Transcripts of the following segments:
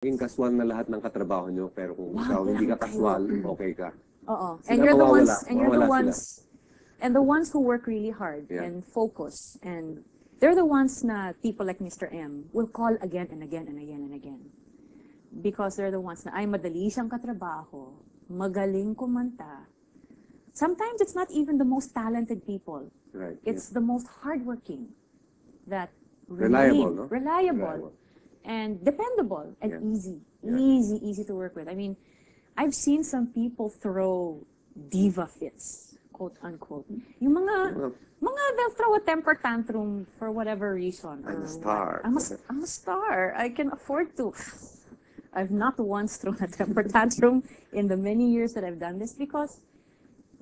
Maging kaswal na lahat ng katrabaho nyo, pero kung ikaw hindi ka kaswal, okay ka. Oo. Sila And you're the mawawala. ones, and you're the Mawawala ones, and the ones who work really hard and focus, and they're the ones na people like Mr. M will call again and again and again and again. Because they're the ones na ay madali siyang katrabaho, magaling kumanta. Sometimes it's not even the most talented people. Right. It's the most hardworking that Reliable, no? reliable and dependable and easy to work with. I mean, I've seen some people throw diva fits, quote unquote. Yung mga they'll throw a temper tantrum for whatever reason. I'm a star. I'm a star. I can afford to. I've not once thrown a temper tantrum in the many years that I've done this because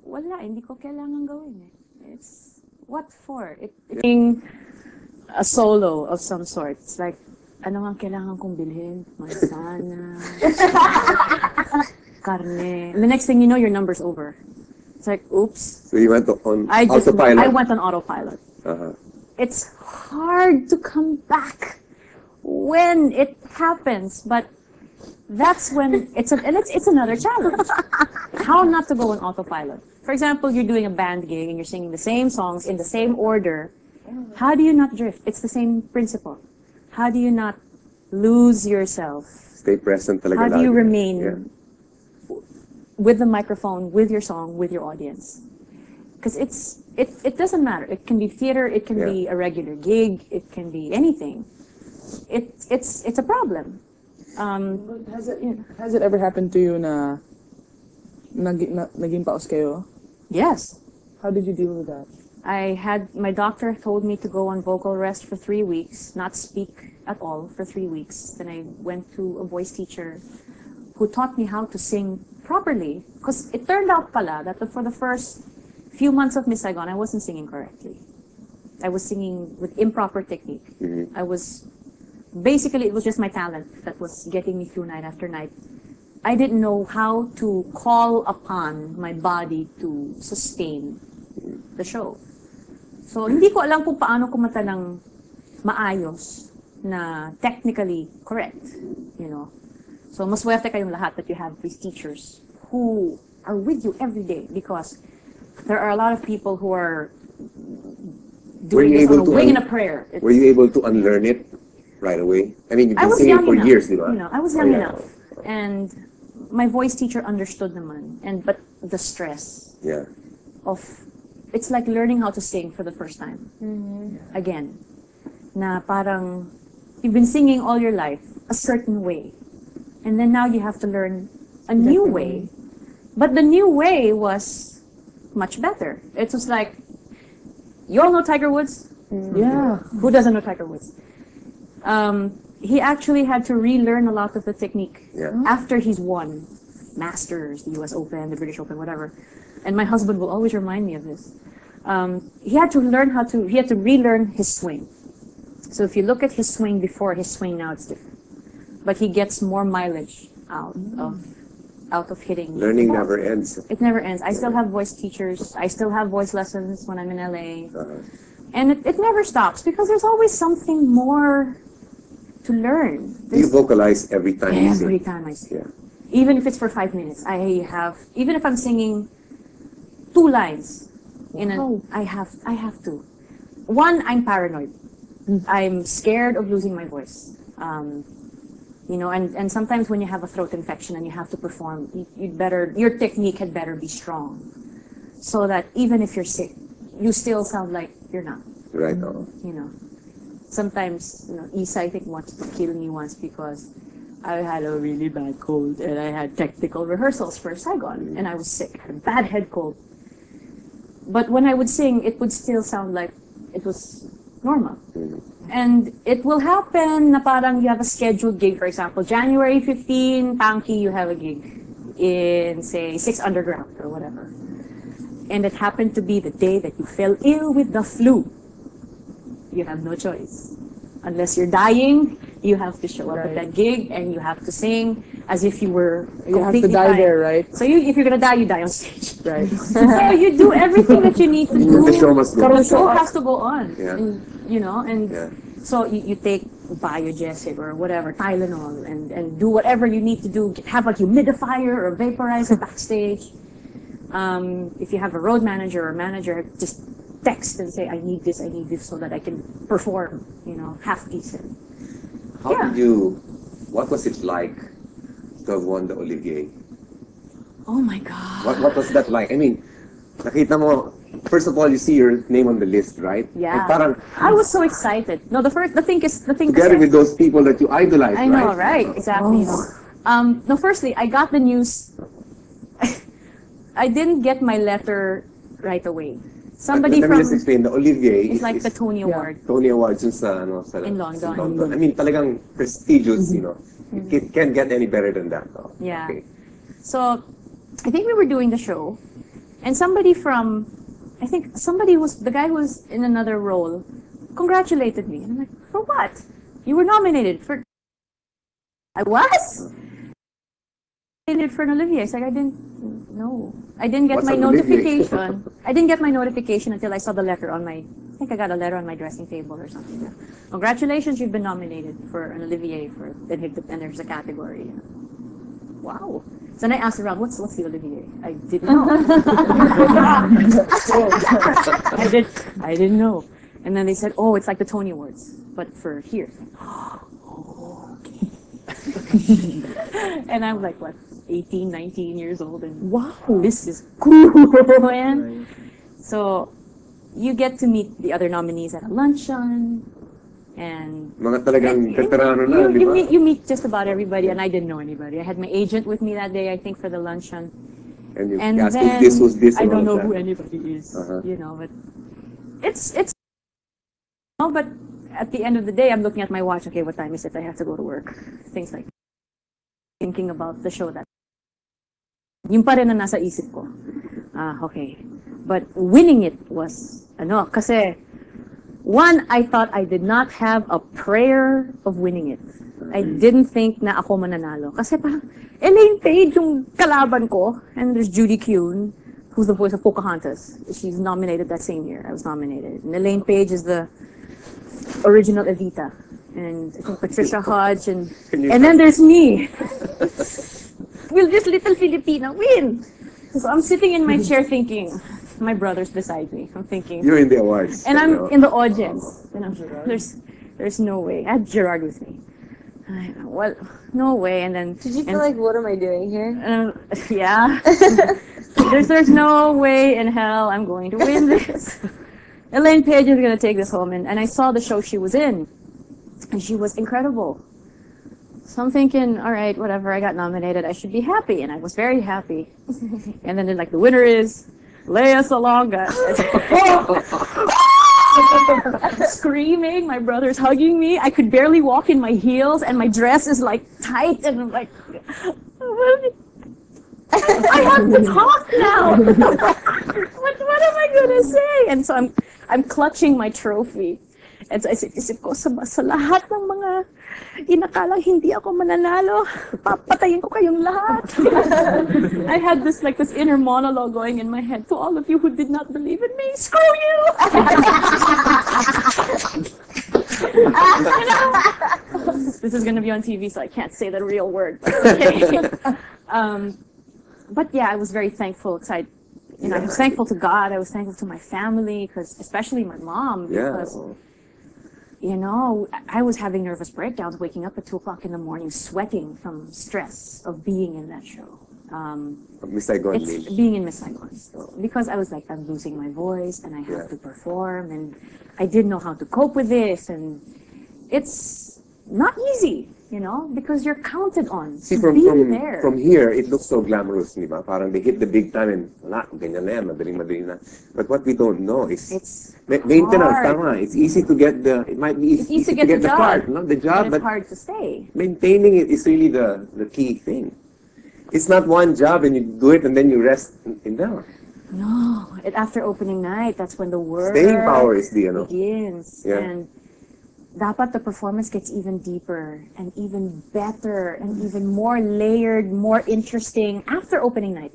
wala, hindi ko kailangan gawin eh. It's what for? It's a solo of some sort. It's like, ano nga kailangan kong bilhin? Manzana, karne. And the next thing you know, your number's over. It's like, oops. So you went on autopilot? I went on autopilot. It's hard to come back when it happens, but that's when it's another challenge. How not to go on autopilot? For example, you're doing a band gig and you're singing the same songs in the same order. How do you not drift? It's the same principle. How do you not lose yourself? Stay present talaga. How do you remain with the microphone, with your song, with your audience? Because it doesn't matter. It can be theater, it can be a regular gig, it can be anything. It's a problem. Has it ever happened to you na naging paos kayo? Yes. How did you deal with that? My doctor told me to go on vocal rest for 3 weeks, not speak at all for 3 weeks. Then I went to a voice teacher who taught me how to sing properly. Because it turned out pala that for the first few months of Miss Saigon, I wasn't singing correctly. I was singing with improper technique. Basically, it was just my talent that was getting me through night after night. I didn't know how to call upon my body to sustain the show. So, hindi ko alam kung paano kumanta ng maayos na technically correct, you know. So, maswerte kayong lahat that you have these teachers who are with you every day because there are a lot of people who are doing this on a wing and a prayer. Were you able to unlearn it right away? I mean, you've been singing for years, di ba? You know, I was young enough. And my voice teacher understood naman. But the stress of, it's like learning how to sing for the first time. Again. Na parang, you've been singing all your life a certain way. And then now you have to learn a new way. But the new way was much better. It was like, you all know Tiger Woods? Yeah. Who doesn't know Tiger Woods? He actually had to relearn a lot of the technique after he's won Masters, the US Open, the British Open, whatever. And my husband will always remind me of this. He had to relearn his swing. So if you look at his swing before, his swing now, it's different. But he gets more mileage out of hitting. Learning never ends. It never ends. I still have voice teachers. I still have voice lessons when I'm in LA. And it never stops because there's always something more to learn. Do you vocalize every time you sing? Every time I sing. Even if it's for 5 minutes. Even if I'm singing 2 lines, I have to. One, I'm paranoid. I'm scared of losing my voice. You know, and sometimes when you have a throat infection and you have to perform, your technique had better be strong. So that even if you're sick, you still sound like you're not. Right. You know, sometimes, you know, Isa, I think, wanted to kill me once because I had a really bad cold and I had technical rehearsals for Saigon and I was sick, a bad head cold. But when I would sing, it would still sound like it was normal. And it will happen na parang you have a scheduled gig, for example, January 15, Panky, you have a gig in, say, 6 Underground or whatever. And it happened to be the day that you fell ill with the flu. You have no choice. Unless you're dying, you have to show up at that gig and you have to sing as if you were completely You have to die there, right? So if you're gonna die, you die on stage. Right. So you do everything that you need to do. The show must go on. The show has to go on. Yeah. And, you know, and so you take Biogesic or whatever, Tylenol, and do whatever you need to do. Have a humidifier or a vaporizer backstage. If you have a road manager or manager, just text and say, I need this, so that I can perform, half decent. What was it like to have won the Olivier? Oh my God. What was that like? I mean, nakita mo, first of all, you see your name on the list, right? Yeah. Parang, I was so excited. No, the thing together with those people that you idolize, I know, right? Exactly. Oh. No, firstly, I got the news. I didn't get my letter right away. Somebody Let me just explain. The Olivier is like the Tony Award. Tony Awards sa In London. I mean, talagang prestigious, It can't get any better than that. No? Yeah. Okay. So, I think we were doing the show, and the guy who was in another role, congratulated me. And I'm like, for what? You were nominated for. I was nominated for an Olivier. It's like I didn't know. I didn't get my notification. I didn't get my notification until I saw the letter on my. I think I got a letter on my dressing table or something. Congratulations, you've been nominated for an Olivier and there's a category. Wow. So then I asked around, what's the Olivier? I didn't know. I didn't know. And then they said, oh, it's like the Tony Awards, but for here. Oh, okay. And I'm like, what, 18, 19 years old, and wow, this is cool, man. So you get to meet the other nominees at a luncheon, and mga talagang veterano na, di ba? You meet just about everybody, and I didn't know anybody. I had my agent with me that day, I think, for the luncheon. And asked if this was this. I don't know who anybody is, but it's. But at the end of the day, I'm looking at my watch. Okay, what time is it? I have to go to work. Things like that. Thinking about the show that. Yung pa rin na nasa isip ko. Okay. But winning it was, kasi, one, I thought I did not have a prayer of winning it. I didn't think na ako mananalo. Kasi parang, Elaine Page yung kalaban ko, and there's Judy Kuhn, who's the voice of Pocahontas. She's nominated that same year. I was nominated. And Elaine Page is the original Evita. And I think Patricia Hodge, and then there's me. Will this little Filipina win? So I'm sitting in my chair thinking, my brother's beside me. I'm thinking. You're in the awards. And I'm in the audience. And I'm there's no way. I had Gerard with me. Well, no way. And then. Did you feel like, what am I doing here? Yeah. there's no way in hell I'm going to win this. Elaine Page is going to take this home. And I saw the show she was in. And she was incredible. So I'm thinking, all right, whatever, I got nominated, I should be happy. And I was very happy. And then they're like, the winner is Leia Salonga. Screaming, my brother's hugging me. I could barely walk in my heels, and my dress is like tight, and I'm like, I have to talk now. What am I gonna say? And so I'm clutching my trophy. And so isip ko, sa lahat ng mga inakalang hindi ako mananalo, papatayin ko kayong lahat. I had this inner monologue going in my head. To all of you who did not believe in me, screw you! This is going to be on TV, so I can't say the real word. But okay. But yeah, I was very thankful. I was thankful to God. I was thankful to my family, especially my mom, because. I was having nervous breakdowns, waking up at 2 o'clock in the morning, sweating from stress of being in that show. Miss Saigon. Being in Miss Saigon. So, because I was like, I'm losing my voice, and I have to perform, and I didn't know how to cope with this, and it's not easy, because you're counted on. See, from here, it looks so glamorous, di ba? Parang they hit the big time and ganyan na yan, madaling na. But what we don't know is maintenance, tama. It's easy to get it might be easy to get the part, the job, but it's hard to stay. Maintaining it is really the key thing. It's not one job and you do it and then you rest in down. No, after opening night, that's when the work staying power is begins. Yeah. And dapat the performance gets even deeper and even better and even more layered, more interesting after opening night.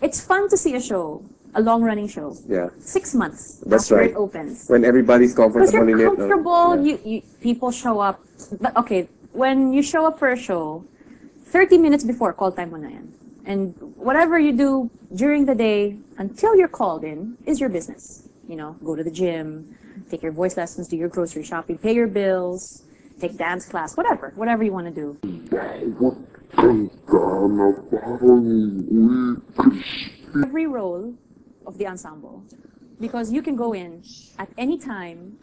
It's fun to see a show a long-running show. Yeah. 6 months That's after right. it opens. When everybody's Because comfortable in you're it. comfortable, Yeah. people show up. But okay, when you show up for a show, 30 minutes before, call time mo na yan. And whatever you do during the day until you're called in is your business. You know, go to the gym, take your voice lessons, do your grocery shopping, pay your bills, take dance class, whatever you want to do. Every role of the ensemble, because you can go in at any time